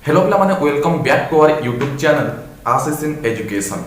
Hello पिला माने welcome back to our YouTube channel Ashish in education.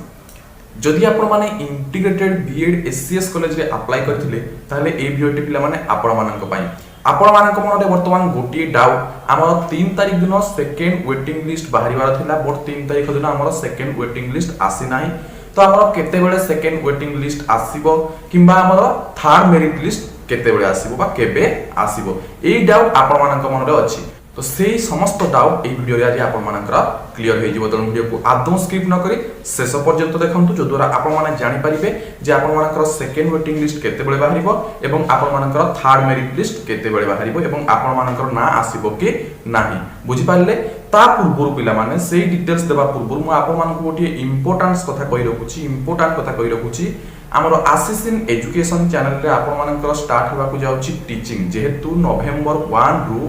जदि आपण माने इंटीग्रेटेड B.Ed SCS कॉलेज रे अप्लाई करथिले ताले ए वीडियोटी पिला माने आपण मानक पई आपण मानक मनरे वर्तमान गोटी डाउट हमर 3 तारिख दिन सेकंड वेटिंग लिस्ट बाहरिवार थिला बट 3 तारिख दिन हमर सेकंड वेटिंग लिस्ट आसी नाही। तो हमर केते बेले सेकंड वेटिंग लिस्ट आसीबो किंबा हमर थर्ड मेरिट लिस्ट केते बेले आसीबो बा केबे आसीबो ए डाउट आपण मानक मनरे अछि। तो से समस्त डाउट এই ভিডিও রে আজি আপন মানकर ক্লিয়ার হৈ যিব। তখন ভিডিও को आदौ स्किप न करी शेष पर्यंत देखंतु जो द्वारा आपन माने जानि परिबे जे आपन मानकर सेकंड वेटिंग लिस्ट केते बेले बाहरिबो एवं आपन मानकर थर्ड मेरिट लिस्ट केते बेले बाहरिबो एवं आपन मानकर ना आसीबो कि नाही बुझि पाले। ता पूर्व पिला माने सेही डिटेल्स देबा पूर्व मु आपन मानक गोटी इंपोर्टेंस कथा कहि रखुची इंपोर्टेंट कथा कहि रखुची। हमर आशीष इन एजुकेशन चैनल रे आपन मानकर स्टार्ट होबा को जाउची टीचिंग जेहेतु नवंबर 1 रु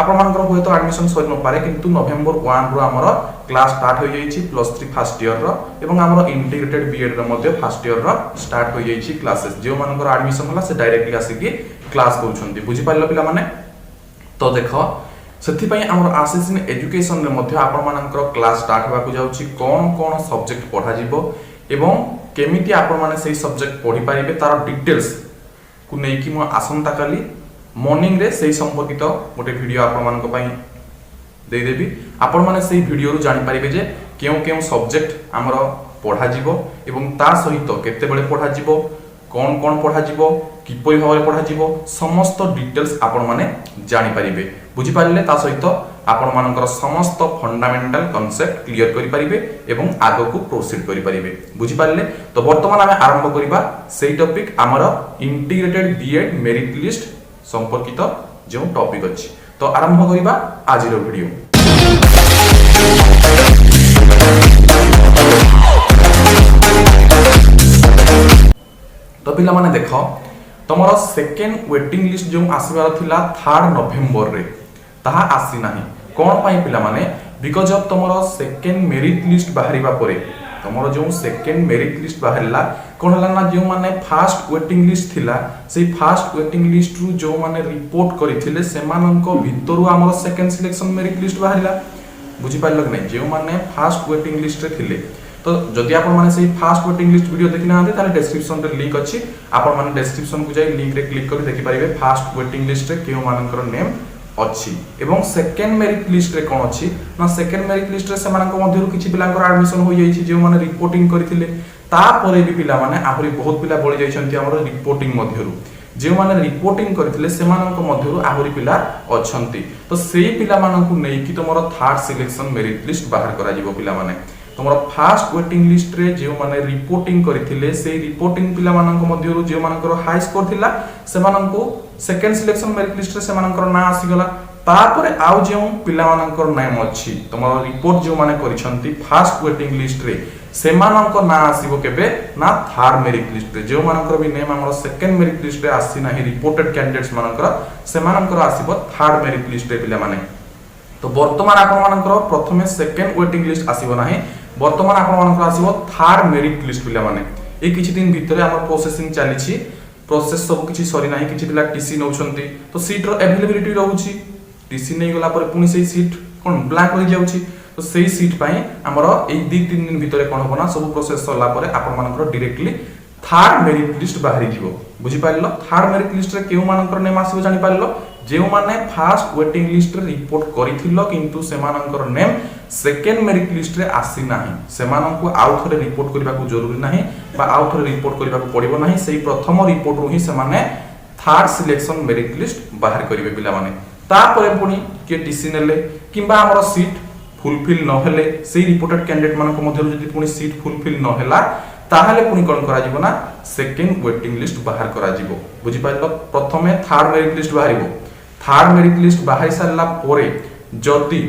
आपण मानकर होय तो एडमिशन सरि न पारे किंतु नवंबर 1 रो हमर क्लास स्टार्ट हो जाईची +3 फर्स्ट ईयर रो एवं हमर इंटीग्रेटेड B.Ed रो मध्ये फर्स्ट ईयर रो स्टार्ट हो जाईची क्लासेस जो मानकर एडमिशन होला से डायरेक्टली आसी की क्लास करूछंती बुझि पारलो पिला माने। तो देखो सेथि पई हमर आशीष इन एजुकेशन रे मध्ये आपण मानकर क्लास स्टार्ट होबा को जाउची कोन कोन सब्जेक्ट पढा जिवो एवं केमिति आपण माने सेही सब्जेक्ट पढि पारिबे तार डिटेल्स को नै कि म आसंता काली मॉर्निंग रे सेही संपर्कित गोटे वीडियो आपण मानक पई दे देबी। आपण माने सेही वीडियो रु जानि परिबे जे केउ केउ सब्जेक्ट हमरो पढा जिवो एवं ता सहित केते बेले पढा जिवो कोन कोन पढा जिवो किपरि भाबरे पढा जिवो समस्त डिटेल्स आपण माने जानि परिबे बुझि पारले। ता सहित आपण मानकर समस्त फंडामेंटल कांसेप्ट क्लियर करि परिबे एवं आगो को प्रोसीड करि परिबे बुझि पारले। तो वर्तमान हमें आरंभ करिबा सेही टॉपिक हमरो इंटीग्रेटेड B.Ed मेरिट लिस्ट संपर्कित जो टॉपिक अछि। तो आरंभ करिबा आज रो वीडियो। तो पिला माने देखो तमरो सेकंड वेटिंग लिस्ट जो आसीबार थिला 3 नवंबर रे ताहा आसी नाही कोन पई पिला माने बिकॉज़ ऑफ तमरो सेकंड मेरिट लिस्ट बाहरिबा परे तमरो जो सेकंड मेरिट लिस्ट बाहरला कोन हला ना जो माने फर्स्ट वेटिंग लिस्ट थिला सेही फर्स्ट वेटिंग लिस्ट रु जो माने रिपोर्ट करिथिले सेमानंको भितरु हमर सेकंड सिलेक्शन मेरिट लिस्ट बाहरला बुझि पाइल कि नै जो माने फर्स्ट वेटिंग लिस्ट रे थिले। तो जदि आपण माने सेही फर्स्ट वेटिंग लिस्ट वीडियो देखि ना ताले डिस्क्रिप्शन रे लिंक अछि आपण माने डिस्क्रिप्शन को जाई लिंक रे क्लिक करि देखि परिबे फर्स्ट वेटिंग लिस्ट रे केउ मानकर नेम अछि एवं सेकंड मेरिट लिस्ट रे कोन अछि ना सेकंड मेरिट लिस्ट रे सेमानक मध्यरु किछि पिलांकर एडमिशन होई जाईछि जे माने रिपोर्टिंग करिथिले ता परे भी पिला माने आहुरी बहुत पिला बळि जाइछन्ती हमर रिपोर्टिंग मध्यरु जे माने रिपोर्टिंग करिथिले सेमानक मध्यरु आहुरी पिला अछन्ती। तो सेही पिला मानकु नै कि तमरो थर्ड सिलेक्शन मेरिट लिस्ट बाहर करा जिवो पिला माने तमरो फर्स्ट वेटिंग लिस्ट रे जे माने रिपोर्टिंग करिथिले सेही रिपोर्टिंग पिला मानक मध्यरु जे मानकर हाई स्कोर थिला सेमानकु सेकंड सिलेक्शन मेरिट लिस्ट रे सेमानकर ना आसी गला तापरे आउ जे पिला मानकर नाम अछि तमरो रिपोर्ट जे माने करिसंती फर्स्ट वेटिंग लिस्ट रे सेमानक ना आसीबो केबे ना थर्ड मेरिट लिस्ट रे जे मानकर भी नेम हमर सेकंड मेरिट लिस्ट रे आसी नाही रिपोर्टेड कैंडिडेट्स मानकर सेमानकर आसीबो थर्ड मेरिट लिस्ट रे पिला माने। तो वर्तमान आपण मानकर प्रथमे सेकंड वेटिंग लिस्ट आसीबो नाही वर्तमान आपण मानकर आसीबो थर्ड मेरिट लिस्ट पिला माने ए किछि दिन भितरे हमर प्रोसेसिंग चलीछि प्रोसेस सब किछि सरी नाही किछि पिला टीसी नउछन्ती तो सीट रो अवेलेबिलिटी रहउछि टीसी नै गला पर पुनी सेही सीट कोन ब्लैक हो जाउछि तो सेही सीट पई हमरो ए 2-3 दिन भितरे कोन होबना सब प्रोसेस सरला पर आपण मानकर डायरेक्टली थर्ड मेरिट लिस्ट बाहरी जिवो बुझि पाइलो। थर्ड मेरिट लिस्ट रे केउ मानकर नेम आसीबो जानि पाइलो जे माने फर्स्ट वेटिंग लिस्ट रे रिपोर्ट करिथिलो किंतु सेमानकर नेम सेकंड मेरिट लिस्ट रे आसी नाही सेमानंकु आउ थरे रिपोर्ट करबा को जरूरी नाही बा आउ थरे रिपोर्ट करबा को पड़िबो नाही सेही प्रथम रिपोर्ट रु ही सेमाने थर्ड सिलेक्शन मेरिट लिस्ट बाहर करिवे पिला माने ता परे पुनी के टीसी नेले किबा हमर सीट फुलफिल न हेले सेही रिपोर्टेड कैंडिडेट मानक मध्यरु जदि पुनी सीट फुलफिल न हेला ताहाले पुनी कोन करा जिवो ना सेकंड वेटिंग लिस्ट बाहर करा जिवो बुझि पाइलो। प्रथमे थर्ड मेरिट लिस्ट बाहरिबो थर्ड मेरिट लिस्ट बाहर सारला परे जदि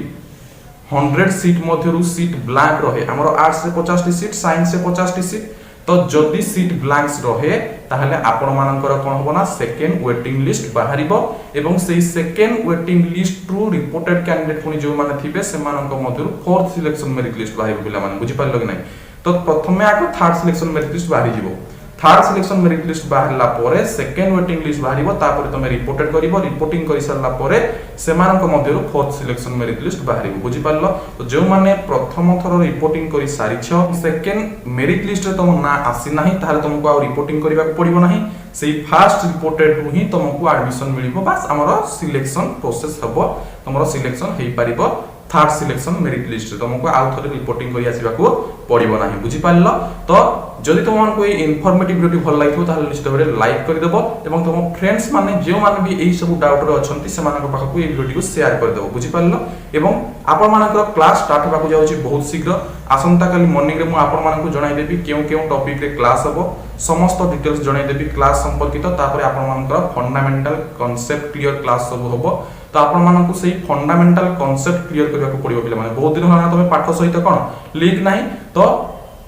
100 सीट मध्यरु सीट ब्लैंक रहे हमरो आर्ट्स रे 50 टी सीट साइंस रे 50 टी सीट तो जदि सीट ब्लैंक्स रहे ताहले आपण मानकर कोन होबो ना सेकंड वेटिंग लिस्ट बाहरिबो एवं सेही सेकंड वेटिंग लिस्ट रु रिपोर्टेड कैंडिडेट पुनी जो माने थिबे सेमानक मध्यरु फोर्थ सिलेक्शन मेरिट लिस्ट बाहरिबो पिला माने बुझि पारलो कि नै। तो प्रथमे आको थर्ड सिलेक्शन मेरिट लिस्ट बाहरि जिवो थर्ड सिलेक्शन मेरिट लिस्ट बाहरला परे सेकंड वेटिंग लिस्ट बाहरिबो तापर तुम रिपोर्टेड करिवो रिपोर्टिंग करि सरला परे सेमानक मध्यरु फोर्थ सिलेक्शन मेरिट लिस्ट बाहरिबो बुझि पारलो तो जो माने प्रथम थर रिपोर्टिंग करि सारिछ सेकंड मेरिट लिस्ट रे तुम ना आसी नाही ताले तुमको आ रिपोर्टिंग करिबा पड़िबो नाही सेही फर्स्ट रिपोर्टेड रु ही तुमको एडमिशन मिलिबो बस हमरो सिलेक्शन प्रोसेस हबो तुमरो सिलेक्शन हेई पारिबो थर्ड सिलेक्शन मेरिट लिस्ट रे तुमको आउ थरे रिपोर्टिंग करि आसीबा को पड़िबो नाही बुझि पारलो तो जदि तुमको ये इनफॉर्मेटिव वीडियो भल लागिथो ताले निश्चित भाबरे लाइक कर देबो एवं तुम फ्रेंड्स माने जे माने भी एही सब डाउट रे अछंती से मानक पाखकु ए वीडियो को शेयर कर देबो बुझि पारलो एवं आपण मानकर क्लास स्टार्ट होबा को जाउची बहुत शीघ्र आसंता काली मॉर्निंग रे मु आपण मानकु जणाई देबी केउ टॉपिक रे क्लास हबो समस्त डिटेल्स जणाई देबी क्लास संपर्कित तापर आपण मानकर फंडामेंटल कांसेप्ट क्लियर क्लास सब हबो तो आपण मानकु सेही फंडामेंटल कांसेप्ट क्लियर करबा को पड़िबो पिला माने बहुत दिन होला तमे पाठ सहित कोन लिंक नाही तो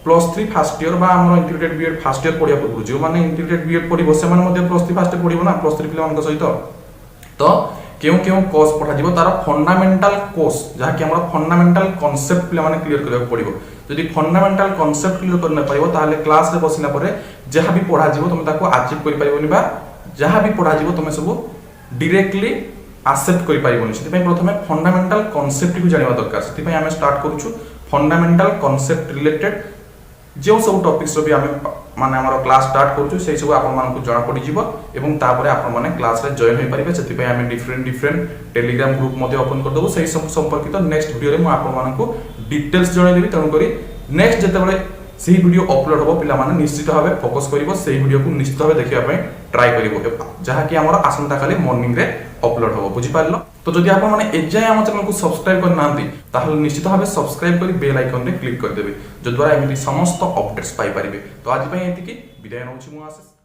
+3 फर्स्ट ईयर बा हमर इंटीग्रेटेड बीएड फर्स्ट ईयर पढिया पूर्व जो माने इंटीग्रेटेड बीएड पढिबो से माने मध्ये +3 फर्स्ट ईयर पढिबो ना +3 पिला मानक सहित तो केउ कोर्स पठा दिबो तार फंडामेंटल कोर्स जहा कि हमर फंडामेंटल कांसेप्ट पिला माने क्लियर करबा पड़िबो यदि फंडामेंटल कांसेप्ट क्लियर करना पाइबो ताले क्लास रे बसिना परे जहा भी पढा जिवो तुम ताको अचीव करि पाइबोनी बा जहा भी पढा जिवो तुम सब डायरेक्टली एक्सेप्ट करि पाइबोनी सेति पय प्रथमे फंडामेंटल कांसेप्ट को जानिबा दरकार सेति पय हमें स्टार्ट करूछु फंडामेंटल कांसेप्ट रिलेटेड जो सब टॉपिक्स रो भी हमें माने हमर क्लास स्टार्ट करछु सेही सब आपन मान को जणा पड़ी जिवो एवं तापरे आपन माने क्लास रे जॉइन होई परिबे सेति पय हमें डिफरेंट टेलीग्राम ग्रुप मध्ये ओपन कर देबो सेही सब संपर्कित नेक्स्ट वीडियो रे म आपन मान को डिटेल्स जणाई देबी तनु करी नेक्स्ट जते बळे सेही वीडियो अपलोड होबो पिला माने निश्चित भाबे फोकस करिवो सेही वीडियो को निश्चित भाबे देखिबा पय ट्राई करिवो जहा कि हमर आसंता काली मॉर्निंग रे अपलोड होबो बुझि पारलो तो जदि आपण माने एजाय हम चैनल को सब्सक्राइब कर नांती ताहले निश्चित भाबे सब्सक्राइब करी बेल आइकन रे क्लिक कर देबे जो द्वारा एमिति समस्त अपडेट्स पाई परिबे तो आज पय एतिकी विदाय नउछि मु आशीष।